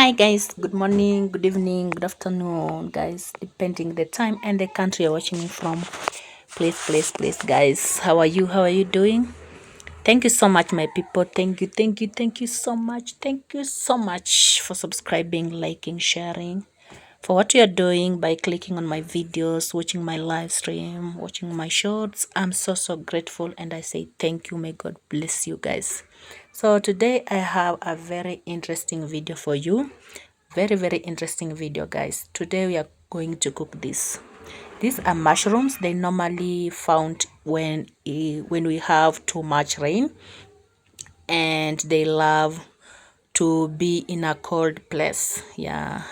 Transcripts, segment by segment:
Hi guys, good morning, good evening, good afternoon guys, depending the time and the country you're watching me from. Please guys, how are you? How are you doing? Thank you so much my people. Thank you so much. Thank you so much for subscribing, liking, sharing, for what you're doing by clicking on my videos, watching my live stream, watching my shorts. I'm so grateful and I say thank you. May God bless you guys. So today I have a very interesting video for you. Very interesting video guys. Today we are going to cook this. These are mushrooms. They normally found when we have too much rain, and they love to be in a cold place. Yeah,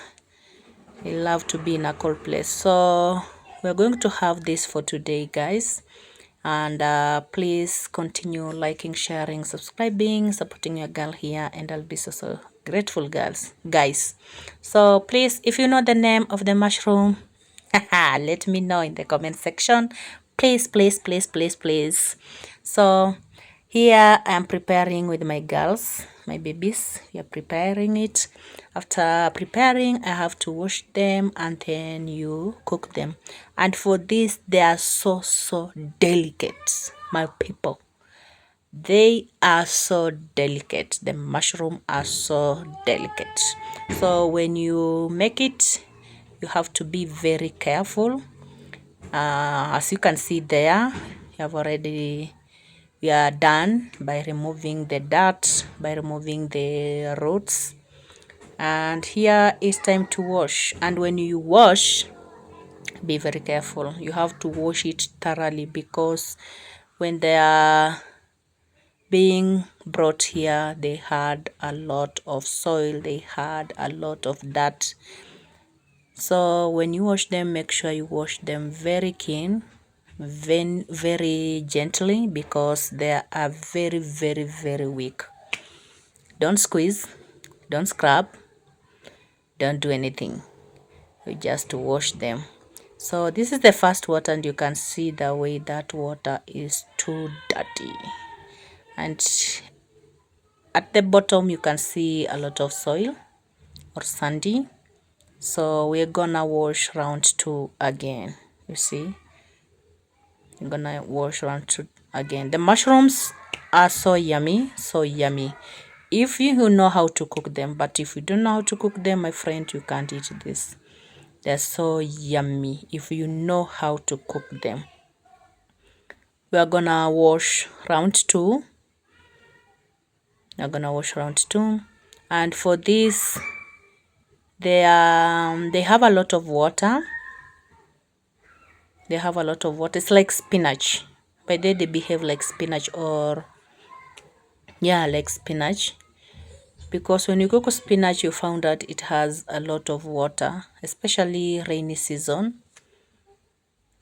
they love to be in a cold place. So we're going to have this for today guys, and please continue liking, sharing, subscribing, supporting your girl here, and I'll be so grateful guys. So please, if you know the name of the mushroom, let me know in the comment section, please. So here I am preparing with my girls, my babies. We are preparing it. After preparing, I have to wash them and then you cook them. And for this, they are so delicate, my people. They are so delicate. The mushroom are so delicate. So when you make it, you have to be very careful. As you can see there, we are done by removing the dirt, by removing the roots, and here is time to wash. And when you wash, be very careful. You have to wash it thoroughly, because when they are being brought here, they had a lot of soil, they had a lot of dirt. So when you wash them, make sure you wash them very clean, very gently, because they are very weak. Don't squeeze, don't scrub, don't do anything. You just wash them. So this is the first water, and you can see the way that water is too dirty, and at the bottom you can see a lot of soil or sandy. So we're gonna wash round 2 again. You see, I'm gonna wash round 2 again. The mushrooms are so yummy, if you know how to cook them. But if you don't know how to cook them, my friend, you can't eat this. They're so yummy if you know how to cook them. We are gonna wash round 2. We're gonna wash round 2, and for this, they have a lot of water. They have a lot of water. It's like spinach. By the way, they behave like spinach, or yeah, like spinach, because when you cook spinach, you found that it has a lot of water, especially rainy season.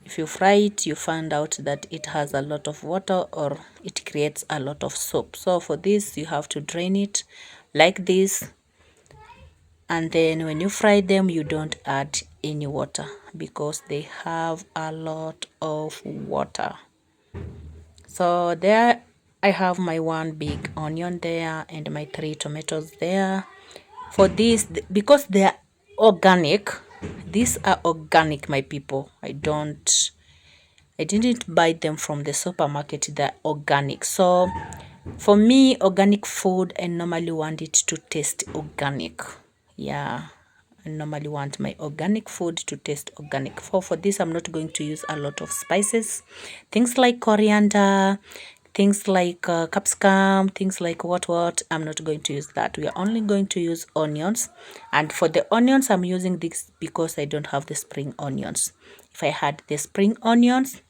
If you fry it, you find out that it has a lot of water, or it creates a lot of soap. So for this, you have to drain it like this, and then when you fry them, you don't add any water, because they have a lot of water. So there I have my 1 big onion there and my 3 tomatoes there. For this, because they are organic, these are organic, my people. I didn't buy them from the supermarket. They're organic. So for me, organic food, I normally want it to taste organic. Yeah, I normally want my organic food to taste organic. For this, I'm not going to use a lot of spices, things like coriander, things like capsicum, things like what. I'm not going to use that. We are only going to use onions. And for the onions, I'm using this because I don't have the spring onions. If I had the spring onions,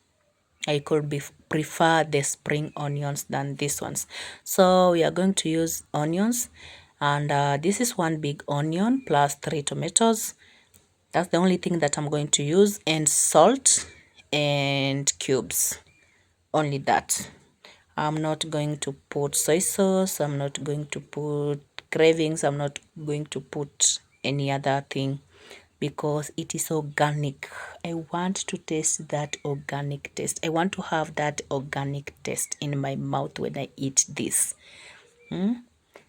I could prefer the spring onions than these ones. So we are going to use onions, and this is 1 big onion plus 3 tomatoes. That's the only thing that I'm going to use, and salt and cubes. Only that. I'm not going to put soy sauce. I'm not going to put cravings. I'm not going to put any other thing, because it is organic. I want to taste that organic taste. I want to have that organic taste in my mouth when I eat this.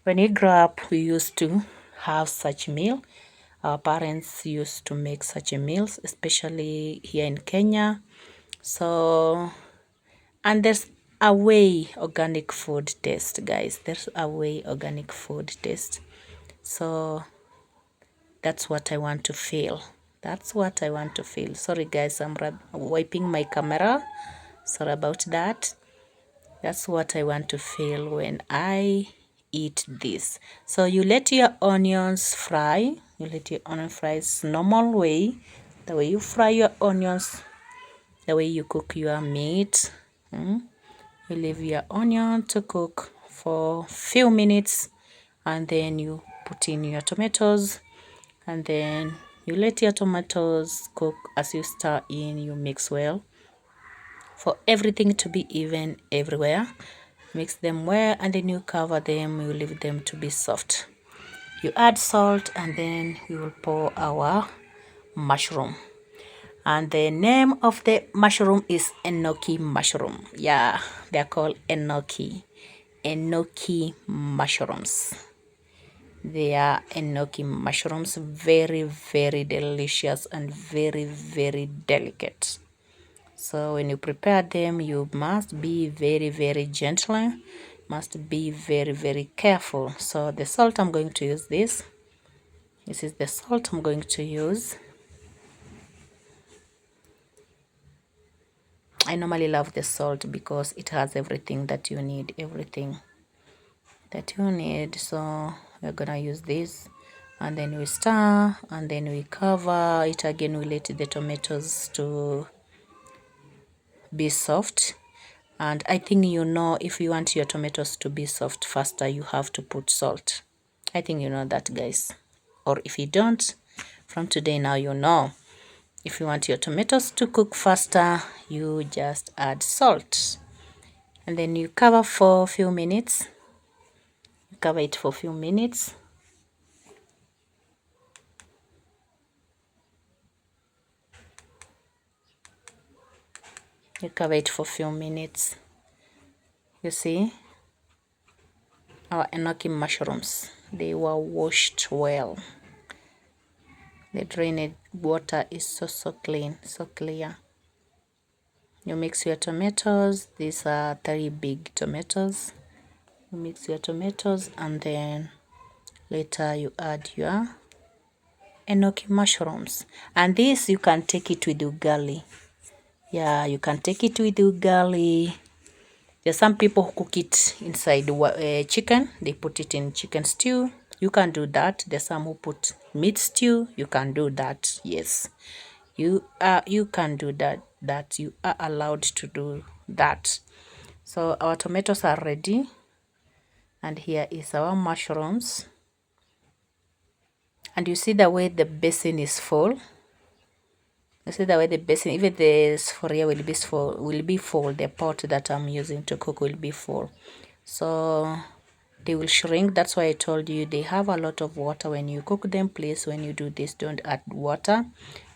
When we grew up, we used to have such meal. Our parents used to make such a meals, especially here in Kenya. So, and there's a way organic food taste, guys. There's a way organic food taste. So that's what I want to feel. That's what I want to feel. Sorry guys, I'm wiping my camera. Sorry about that. That's what I want to feel when I eat this. So you let your onions fry. You let your onion fries normal way. The way you fry your onions, the way you cook your meat. You leave your onion to cook for few minutes, and then you put in your tomatoes, and then you let your tomatoes cook. As you stir in, you mix well for everything to be even everywhere. Mix them well, and then you cover them. You leave them to be soft. You add salt, and then we will pour our mushroom. And the name of the mushroom is Enoki mushroom. Yeah, they're called Enoki. Enoki mushrooms. They are Enoki mushrooms. Very, very delicious and very, very delicate. So when you prepare them, you must be very, very gentle. Must be very, very careful. So the salt I'm going to use this. This is the salt I'm going to use. I normally love the salt because it has everything that you need, So we're gonna use this, and then we stir, and then we cover it again. We let the tomatoes to be soft. And I think if you want your tomatoes to be soft faster, you have to put salt. I think you know that, guys. Or if you don't, from today now you know. If you want your tomatoes to cook faster, you just add salt. And then you cover for a few minutes. Cover it for a few minutes. You cover it for a few minutes. You see, our enoki mushrooms, they were washed well. The drained water is so clean, so clear. You mix your tomatoes. These are 3 big tomatoes. You mix your tomatoes, and then later you add your enoki mushrooms. And this, you can take it with ugali. Yeah, you can take it with ugali. There's some people who cook it inside chicken. They put it in chicken stew. You can do that. There's some who put meat stew. You can do that. Yes, you can do that. You are allowed to do that. So our tomatoes are ready, and here is our mushrooms. And you see the way the basin is full. You see the way the basin, even the sphere will be full. The pot that I'm using to cook will be full. So they will shrink. That's why I told you they have a lot of water. When you cook them, please, when you do this, don't add water.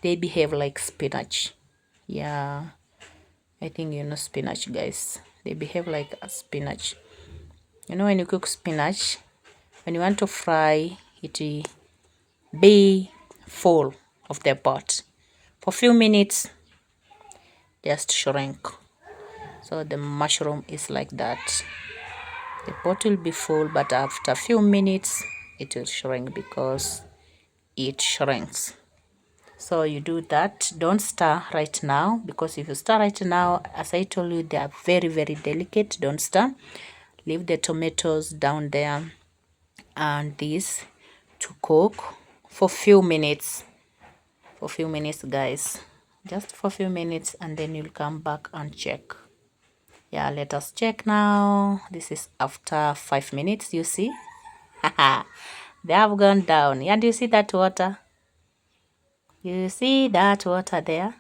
They behave like spinach. Yeah, I think you know spinach, guys. They behave like a spinach. You know, when you cook spinach, when you want to fry it, be full of the pot for a few minutes, just shrink. So the mushroom is like that. The pot will be full, but after a few minutes it will shrink because it shrinks. So you do that. Don't stir right now, because if you stir right now, as I told you, they are very, very delicate. Don't stir. Leave the tomatoes down there and this to cook for few minutes. For few minutes, guys. Just for a few minutes, and then you'll come back and check. Yeah, let us check now. This is after 5 minutes, you see. They have gone down. And you see that water? You see that water there?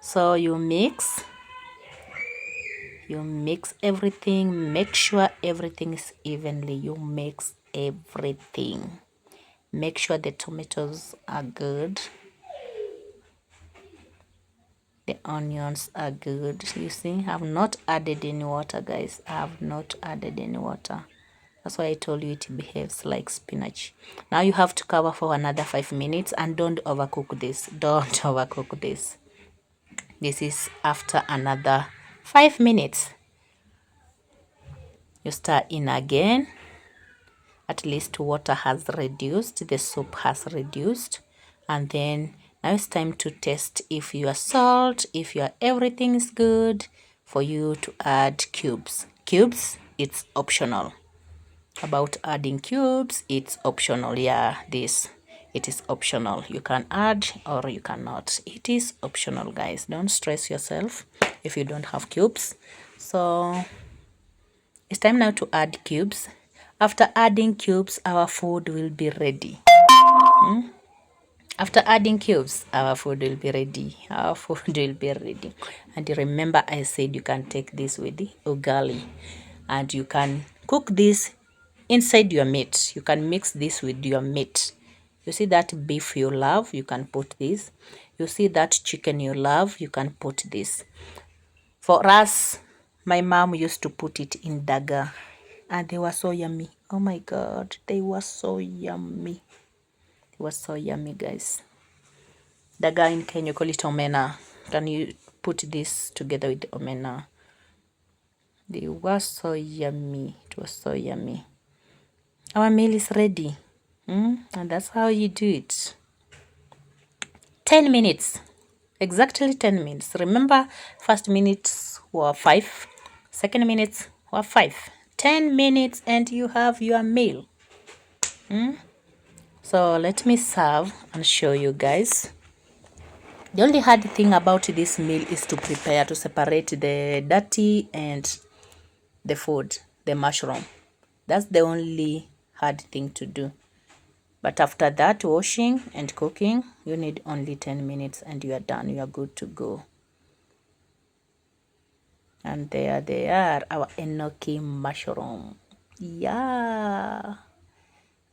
So you mix everything. Make sure everything is evenly. You mix everything. Make sure the tomatoes are good. The onions are good. You see, I've not added any water, guys. I have not added any water. That's why I told you it behaves like spinach. Now you have to cover for another 5 minutes and don't overcook this. Don't overcook this. This is after another 5 minutes. You stir in again. At least water has reduced, the soup has reduced. And then now it's time to test if your salt, if your everything is good, for you to add cubes. Cubes, it's optional. About adding cubes, it's optional. Yeah, this, it is optional. You can add or you cannot. It is optional, guys. Don't stress yourself if you don't have cubes. So it's time now to add cubes. After adding cubes, our food will be ready. After adding cubes, our food will be ready. Our food will be ready. And remember, I said you can take this with the ugali. And you can cook this inside your meat. You can mix this with your meat. You see that beef you love, you can put this. You see that chicken you love, you can put this. For us, my mom used to put it in daga. And they were so yummy. Oh my God, they were so yummy. They were so yummy, guys. Daga in Kenya, call it omena. Can you put this together with the omena? They were so yummy. It was so yummy. Our meal is ready. And that's how you do it. 10 minutes. Exactly 10 minutes. Remember, first minutes were 5. Second minutes were 5. 10 minutes and you have your meal. So let me serve and show you guys. The only hard thing about this meal is to prepare, to separate the dirty and the food, the mushroom. That's the only hard thing to do. But after that, washing and cooking, you need only 10 minutes and you are done. You are good to go. And there they are, our Enoki mushroom. Yeah.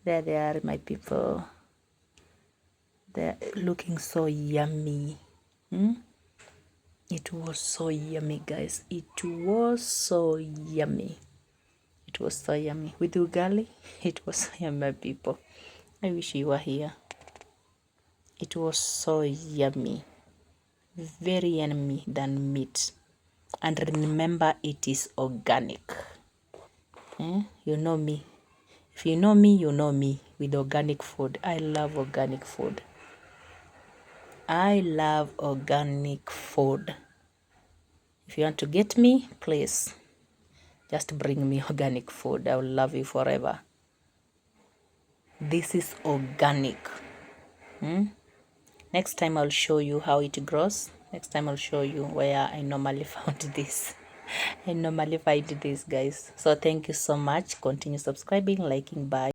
There they are, my people. They're looking so yummy. It was so yummy, guys. It was so yummy. It was so yummy. With ugali, it was so yummy, people. I wish you were here. It was so yummy. Very yummy than meat. And remember, it is organic. You know me. If you know me, you know me with organic food. I love organic food. I love organic food. If you want to get me, please just bring me organic food. I will love you forever. This is organic. Next time I'll show you how it grows. Next time I'll show you where I normally found this. I normally find this, guys. So thank you so much. Continue subscribing, liking. Bye.